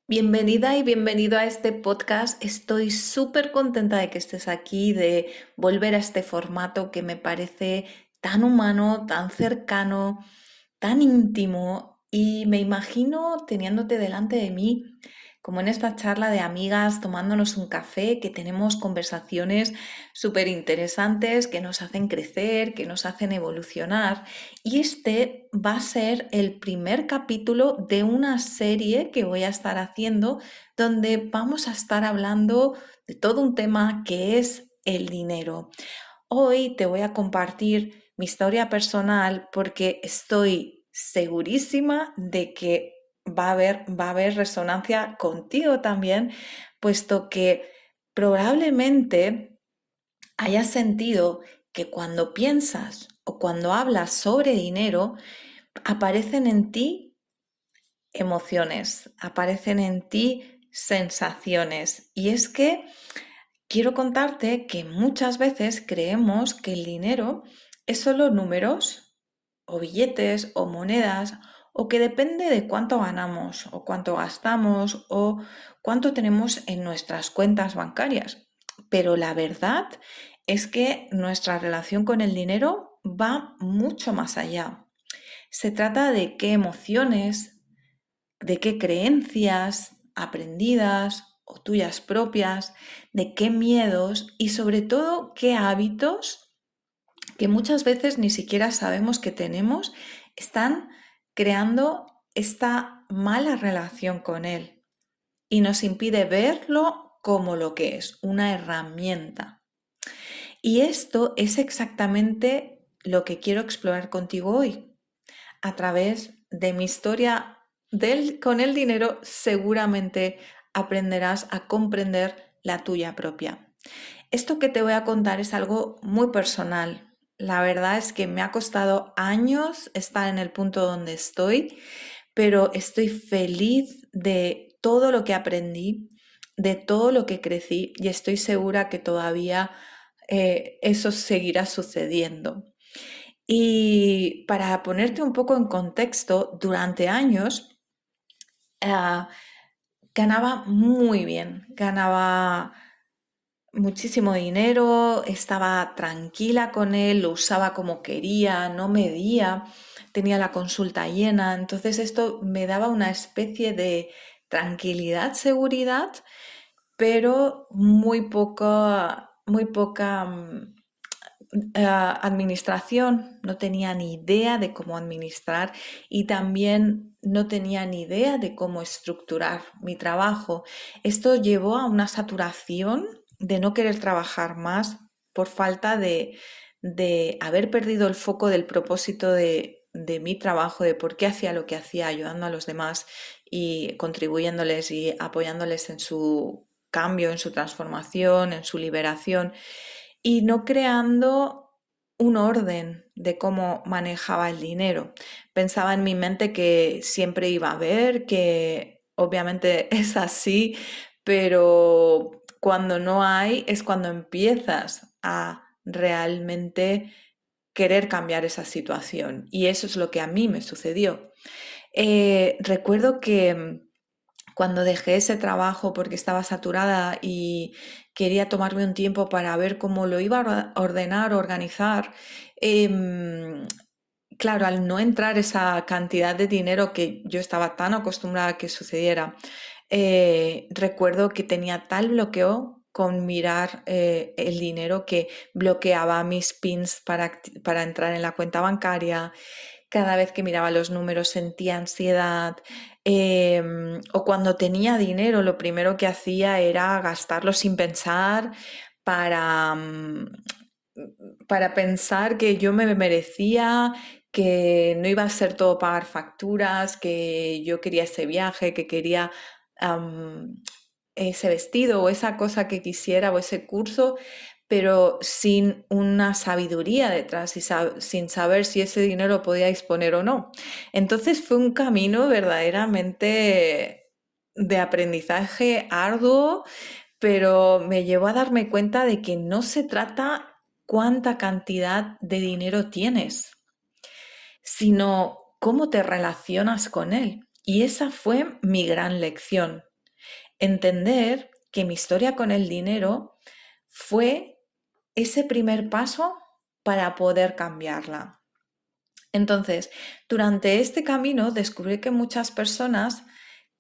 Bienvenida y bienvenido a este podcast. Estoy súper contenta de que estés aquí, de volver a este formato que me parece tan humano, tan cercano, tan íntimo y me imagino teniéndote delante de mí, como en esta charla de amigas, tomándonos un café, que tenemos conversaciones súper interesantes que nos hacen crecer, que nos hacen evolucionar. Y este va a ser el primer capítulo de una serie que voy a estar haciendo donde vamos a estar hablando de todo un tema que es el dinero. Hoy te voy a compartir mi historia personal porque estoy segurísima de que va a haber resonancia contigo también, puesto que probablemente hayas sentido que cuando piensas o cuando hablas sobre dinero, aparecen en ti emociones, aparecen en ti sensaciones. Y es que quiero contarte que muchas veces creemos que el dinero es solo números o billetes o monedas o que depende de cuánto ganamos o cuánto gastamos o cuánto tenemos en nuestras cuentas bancarias. Pero la verdad es que nuestra relación con el dinero va mucho más allá. Se trata de qué emociones, de qué creencias aprendidas o tuyas propias, de qué miedos y sobre todo qué hábitos que muchas veces ni siquiera sabemos que tenemos están creando esta mala relación con él y nos impide verlo como lo que es, una herramienta. Y esto es exactamente lo que quiero explorar contigo hoy. A través de mi historia con el dinero, seguramente aprenderás a comprender la tuya propia. Esto que te voy a contar es algo muy personal. La verdad es que me ha costado años estar en el punto donde estoy, pero estoy feliz de todo lo que aprendí, de todo lo que crecí y estoy segura que todavía eso seguirá sucediendo. Y para ponerte un poco en contexto, durante años ah, ganaba muy bien, ganaba muchísimo dinero, estaba tranquila con él, lo usaba como quería, no medía, tenía la consulta llena, entonces esto me daba una especie de tranquilidad, seguridad, pero muy poca administración, no tenía ni idea de cómo administrar y también no tenía ni idea de cómo estructurar mi trabajo. Esto llevó a una saturación de no querer trabajar más por falta de haber perdido el foco del propósito de mi trabajo, de por qué hacía lo que hacía, ayudando a los demás y contribuyéndoles y apoyándoles en su cambio, en su transformación, en su liberación y no creando un orden de cómo manejaba el dinero. Pensaba en mi mente que siempre iba a haber, que obviamente es así, pero cuando no hay es cuando empiezas a realmente querer cambiar esa situación. Y eso es lo que a mí me sucedió. Recuerdo que cuando dejé ese trabajo porque estaba saturada y quería tomarme un tiempo para ver cómo lo iba a ordenar, organizar, em, claro, al no entrar esa cantidad de dinero que yo estaba tan acostumbrada a que sucediera, recuerdo que tenía tal bloqueo con mirar el dinero que bloqueaba mis pins para entrar en la cuenta bancaria. Cada vez que miraba los números sentía ansiedad. O cuando tenía dinero, lo primero que hacía era gastarlo sin pensar para, mm, para pensar que yo me merecía, que no iba a ser todo pagar facturas, que yo quería ese viaje, que quería am, ese vestido o esa cosa que quisiera o ese curso, pero sin una sabiduría detrás y sin saber si ese dinero podía disponer o no. Entonces fue un camino verdaderamente de aprendizaje arduo, pero me llevó a darme cuenta de que no se trata cuánta cantidad de dinero tienes, sino cómo te relacionas con él. Y esa fue mi gran lección. Entender que mi historia con el dinero fue ese primer paso para poder cambiarla. Entonces, durante este camino descubrí que muchas personas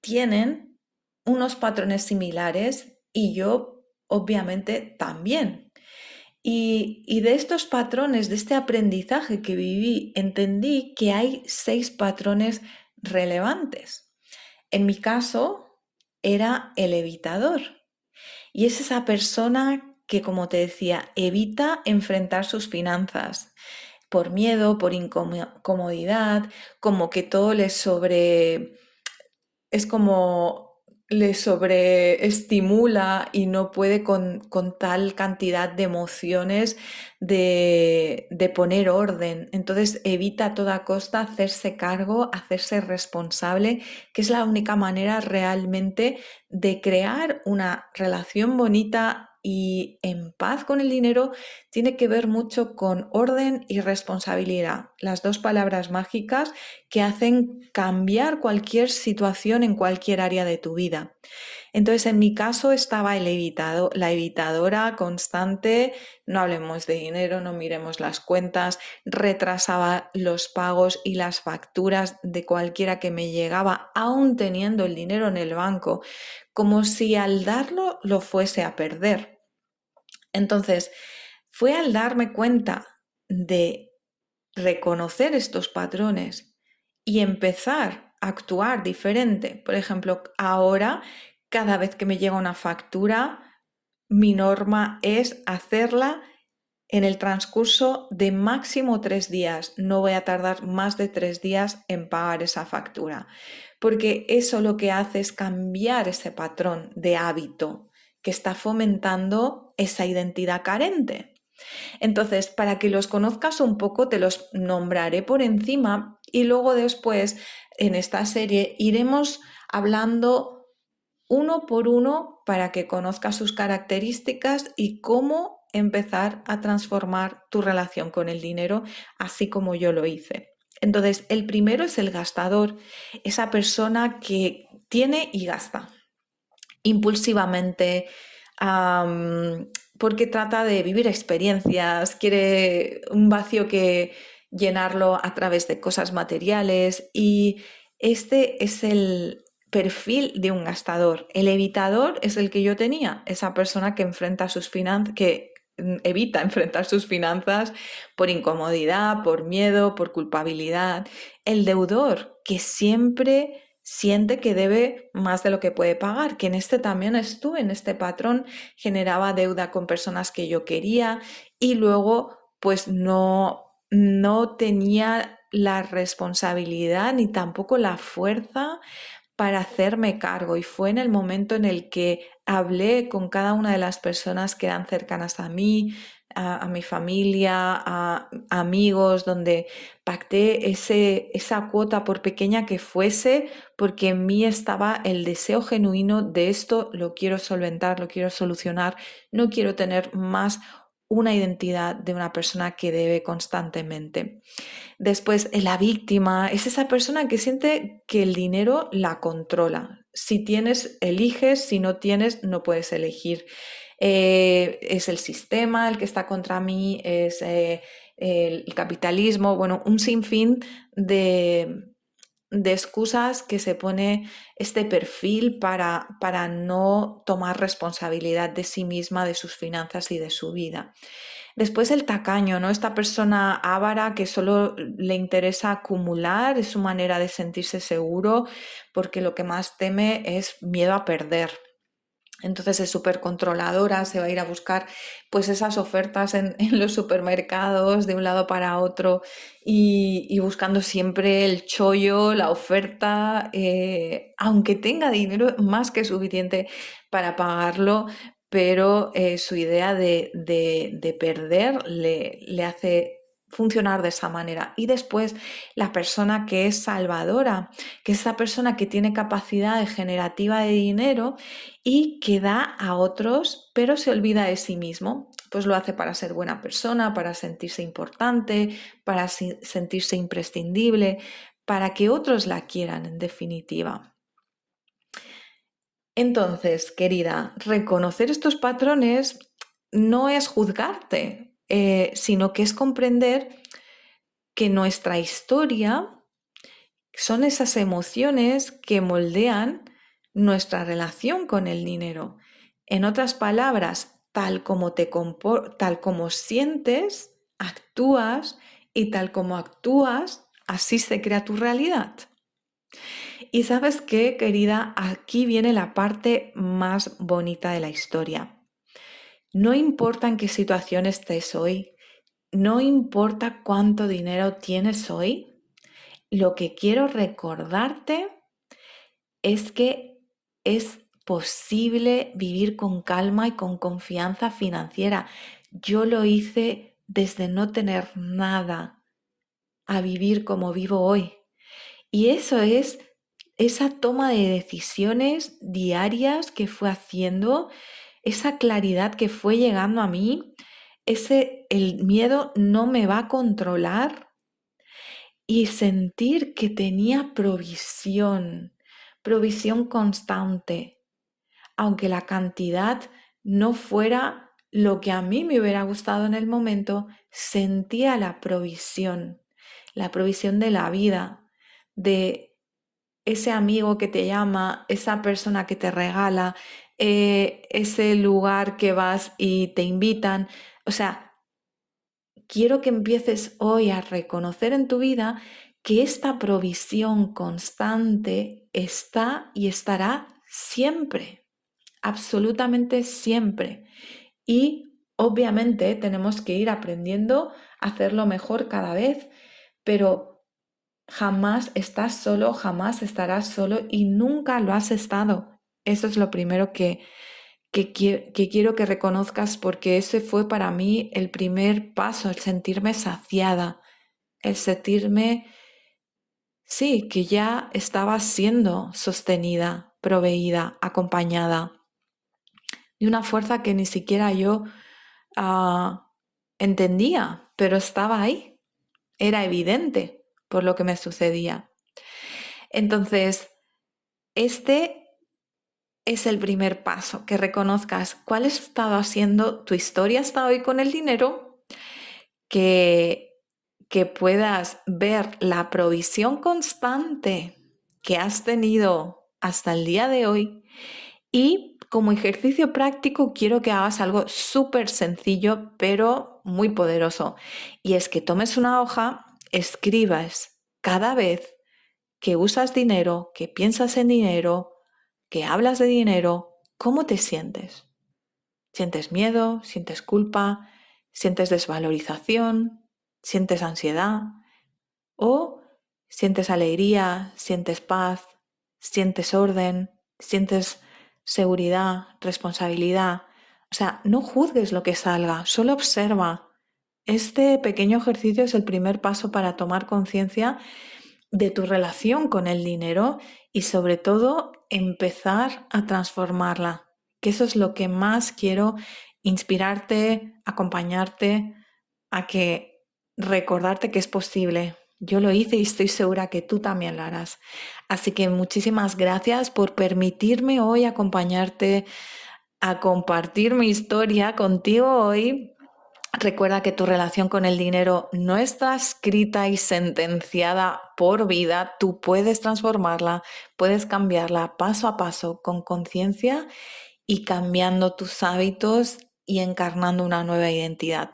tienen unos patrones similares y yo obviamente también. Y de estos patrones, de este aprendizaje que viví, entendí que hay 6 patrones relevantes. En mi caso, era el evitador. Y es esa persona que, como te decía, evita enfrentar sus finanzas por miedo, por incomodidad, como que todo le sobre es como le sobreestimula y no puede con tal cantidad de emociones de poner orden. Entonces evita a toda costa hacerse cargo, hacerse responsable, que es la única manera realmente de crear una relación bonita y en paz con el dinero. Tiene que ver mucho con orden y responsabilidad, las dos palabras mágicas que hacen cambiar cualquier situación en cualquier área de tu vida. Entonces, en mi caso estaba la evitadora constante, no hablemos de dinero, no miremos las cuentas, retrasaba los pagos y las facturas de cualquiera que me llegaba, aún teniendo el dinero en el banco, como si al darlo lo fuese a perder. Entonces, fue al darme cuenta de reconocer estos patrones y empezar a actuar diferente. Por ejemplo, ahora, cada vez que me llega una factura, mi norma es hacerla en el transcurso de máximo 3 días. No voy a tardar más de 3 días en pagar esa factura, porque eso lo que hace es cambiar ese patrón de hábito que está fomentando esa identidad carente. Entonces, para que los conozcas un poco, te los nombraré por encima y luego después en esta serie iremos hablando uno por uno para que conozcas sus características y cómo empezar a transformar tu relación con el dinero, así como yo lo hice. Entonces, el primero es el gastador, esa persona que tiene y gasta impulsivamente, porque trata de vivir experiencias, quiere un vacío que llenarlo a través de cosas materiales y este es el perfil de un gastador. El evitador es el que yo tenía, esa persona que enfrenta sus finanzas, que evita enfrentar sus finanzas por incomodidad, por miedo, por culpabilidad. El deudor, que siempre siente que debe más de lo que puede pagar, que en este también estuve, en este patrón, generaba deuda con personas que yo quería y luego pues no tenía la responsabilidad ni tampoco la fuerza para hacerme cargo, y fue en el momento en el que hablé con cada una de las personas que eran cercanas a mí, a mi familia, a amigos, donde pacté esa cuota por pequeña que fuese, porque en mí estaba el deseo genuino de esto, lo quiero solventar, lo quiero solucionar, no quiero tener más una identidad de una persona que debe constantemente. Después, la víctima es esa persona que siente que el dinero la controla. Si tienes, eliges, si no tienes, no puedes elegir. Es el sistema el que está contra mí, es el capitalismo, bueno, un sinfín de excusas que se pone este perfil para no tomar responsabilidad de sí misma, de sus finanzas y de su vida. Después el tacaño, ¿no? Esta persona avara que solo le interesa acumular, es su manera de sentirse seguro, porque lo que más teme es miedo a perder. Entonces es súper controladora, se va a ir a buscar pues esas ofertas en los supermercados de un lado para otro y buscando siempre el chollo, la oferta, aunque tenga dinero más que suficiente para pagarlo, pero su idea de perder le hace funcionar de esa manera. Y después la persona que es salvadora, que es esa persona que tiene capacidad generativa de dinero y que da a otros, pero se olvida de sí mismo. Pues lo hace para ser buena persona, para sentirse importante, para sentirse imprescindible, para que otros la quieran, en definitiva. Entonces, querida, reconocer estos patrones no es juzgarte, sino que es comprender que nuestra historia son esas emociones que moldean nuestra relación con el dinero. En otras palabras, tal como sientes, actúas, y tal como actúas, así se crea tu realidad. Y sabes qué, querida, aquí viene la parte más bonita de la historia. No importa en qué situación estés hoy, no importa cuánto dinero tienes hoy, lo que quiero recordarte es que es posible vivir con calma y con confianza financiera. Yo lo hice desde no tener nada a vivir como vivo hoy. Y eso es esa toma de decisiones diarias que fue haciendo, esa claridad que fue llegando a mí, el miedo no me va a controlar y sentir que tenía provisión constante, aunque la cantidad no fuera lo que a mí me hubiera gustado en el momento, sentía la provisión de la vida, de ese amigo que te llama, esa persona que te regala, ese lugar que vas y te invitan. O sea, quiero que empieces hoy a reconocer en tu vida que esta provisión constante está y estará siempre, absolutamente siempre. Y obviamente tenemos que ir aprendiendo a hacerlo mejor cada vez, pero jamás estás solo, jamás estarás solo y nunca lo has estado. Eso es lo primero que quiero que reconozcas, porque ese fue para mí el primer paso, el sentirme saciada, el sentirme, sí, que ya estaba siendo sostenida, proveída, acompañada de una fuerza que ni siquiera yo entendía, pero estaba ahí, era evidente por lo que me sucedía. Entonces, este es el primer paso, que reconozcas cuál ha estado haciendo tu historia hasta hoy con el dinero, que puedas ver la provisión constante que has tenido hasta el día de hoy, y como ejercicio práctico quiero que hagas algo súper sencillo pero muy poderoso, y es que tomes una hoja, escribas cada vez que usas dinero, que piensas en dinero, que hablas de dinero, ¿cómo te sientes? ¿Sientes miedo? ¿Sientes culpa? ¿Sientes desvalorización? ¿Sientes ansiedad? ¿O sientes alegría? ¿Sientes paz? ¿Sientes orden? ¿Sientes seguridad? ¿Responsabilidad? O sea, no juzgues lo que salga, solo observa. Este pequeño ejercicio es el primer paso para tomar conciencia de tu relación con el dinero y sobre todo empezar a transformarla, que eso es lo que más quiero, inspirarte, acompañarte a que recordarte que es posible. Yo lo hice y estoy segura que tú también lo harás. Así que muchísimas gracias por permitirme hoy acompañarte a compartir mi historia contigo hoy. Recuerda que tu relación con el dinero no está escrita y sentenciada por vida. Tú puedes transformarla, puedes cambiarla paso a paso con conciencia y cambiando tus hábitos y encarnando una nueva identidad.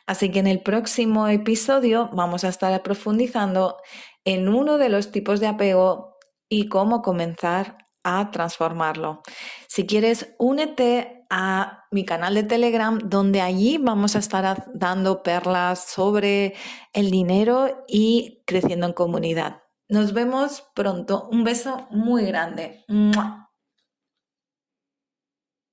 Así que en el próximo episodio vamos a estar profundizando en uno de los tipos de apego y cómo comenzar a transformarlo. Si quieres, únete a mi canal de Telegram, donde allí vamos a estar dando perlas sobre el dinero y creciendo en comunidad. Nos vemos pronto. Un beso muy grande. ¡Mua!